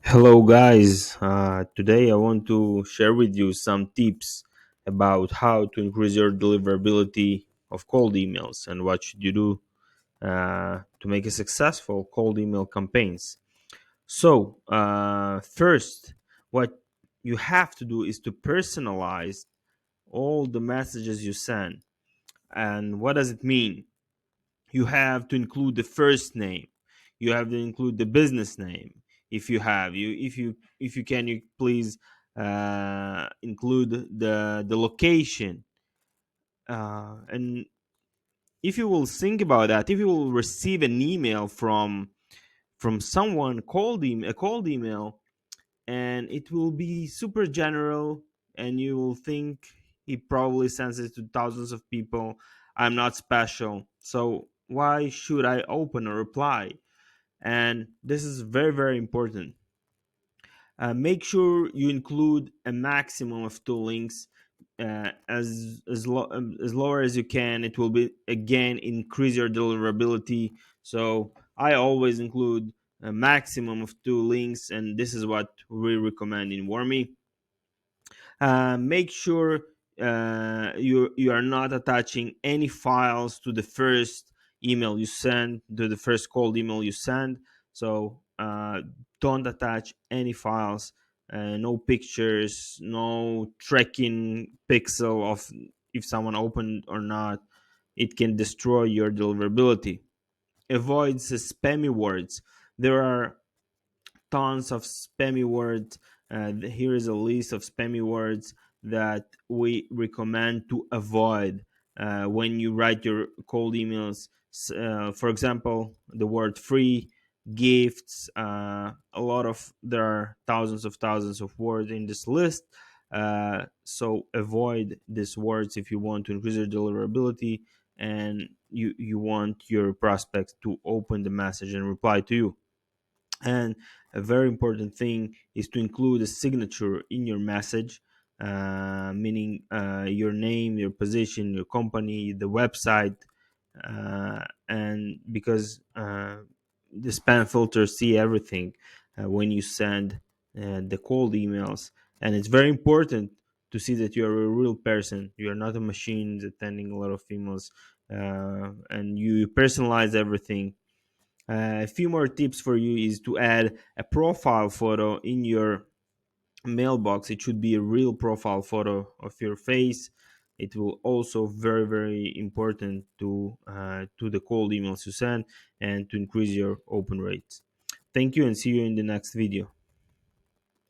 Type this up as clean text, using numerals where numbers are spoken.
Hello, guys. Today I want to share with you some tips about how to increase your deliverability of cold emails and what should you do to make a successful cold email campaigns. First, what you have to do is to personalize all the messages you send. And what does it mean? You have to include the first name, you have to include the business name. If you have you if you can, you please include the location. And if you will think about that, if you will receive an email from someone called a cold email, and it will be super general, and you will think he probably sends it to thousands of people. I'm not special, so why should I open a reply? And this is very, very important. Make sure you include a maximum of two links, as lower as you can. It will be again increase your deliverability. So I always include a maximum of two links, and this is what we recommend in Warmy. Make sure you are not attaching any files to the first email you send, to the first cold email you send. So don't attach any files, no pictures, no tracking pixel of if someone opened or not. It can destroy your deliverability. Avoid the spammy words. There are tons of spammy words. Here is a list of spammy words that we recommend to avoid when you write your cold emails. For example, the word free, gifts, a lot of there are thousands of words in this list. So avoid these words if you want to increase your deliverability and you want your prospects to open the message and reply to you. And a very important thing is to include a signature in your message, meaning your name, your position, your company, the website. And because the spam filters see everything when you send the cold emails, and it's very important to see that you are a real person. You are not a machine sending a lot of emails, and you personalize everything. A few more tips for you is to add a profile photo in your mailbox. It should be a real profile photo of your face. It will also very important to the cold emails you send and to increase your open rates. Thank you, and see you in the next video.